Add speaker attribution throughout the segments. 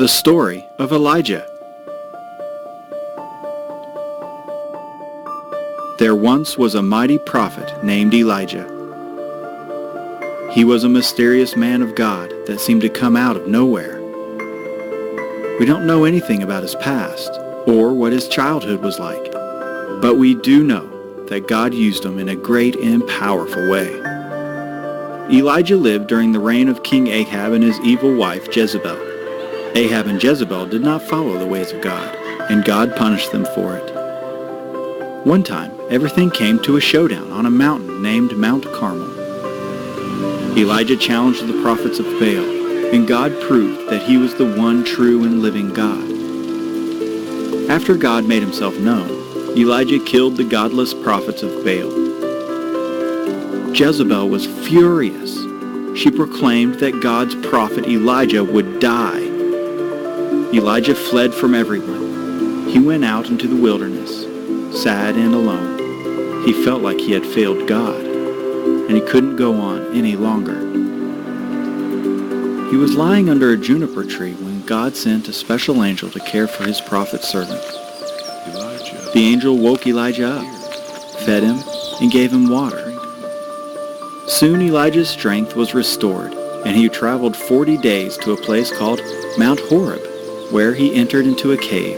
Speaker 1: The story of Elijah. There once was a mighty prophet named Elijah. He was a mysterious man of God that seemed to come out of nowhere. We don't know anything about his past or what his childhood was like, but we do know that God used him in a great and powerful way. Elijah lived during the reign of King Ahab and his evil wife Jezebel. Ahab and Jezebel did not follow the ways of God, and God punished them for it. One time, everything came to a showdown on a mountain named Mount Carmel. Elijah challenged the prophets of Baal, and God proved that he was the one true and living God. After God made himself known, Elijah killed the godless prophets of Baal. Jezebel was furious. She proclaimed that God's prophet Elijah would die. Elijah fled from everyone. He went out into the wilderness, sad and alone. He felt like he had failed God, and he couldn't go on any longer. He was lying under a juniper tree when God sent a special angel to care for his prophet servants. The angel woke Elijah up, fed him, and gave him water. Soon Elijah's strength was restored, and he traveled 40 days to a place called Mount Horeb, where he entered into a cave.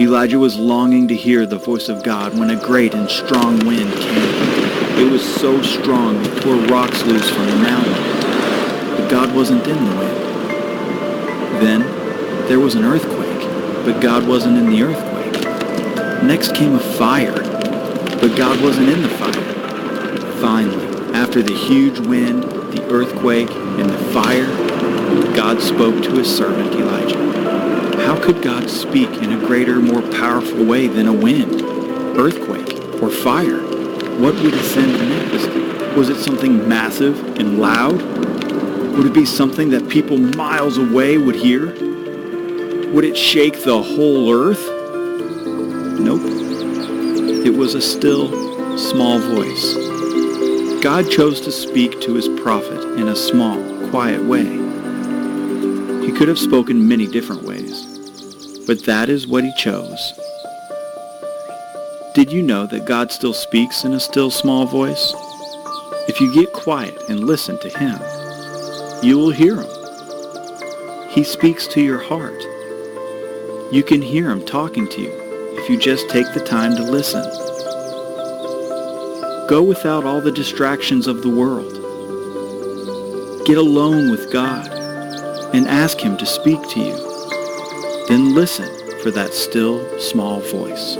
Speaker 1: Elijah was longing to hear the voice of God when a great and strong wind came. It was so strong it tore rocks loose from the mountain, but God wasn't in the wind. Then there was an earthquake, but God wasn't in the earthquake. Next came a fire, but God wasn't in the fire. Finally, after the huge wind, the earthquake, and the fire, God spoke to his servant Elijah. How could God speak in a greater, more powerful way than a wind, earthquake, or fire? What would ascend next? Was it something massive and loud? Would it be something that people miles away would hear? Would it shake the whole earth? Nope. It was a still, small voice. God chose to speak to his prophet in a small, quiet way. He could have spoken many different ways, but that is what he chose. Did you know that God still speaks in a still, small voice? If you get quiet and listen to him, you will hear him. He speaks to your heart. You can hear him talking to you if you just take the time to listen. Go without all the distractions of the world. Get alone with God and ask him to speak to you. Then listen for that still, small voice.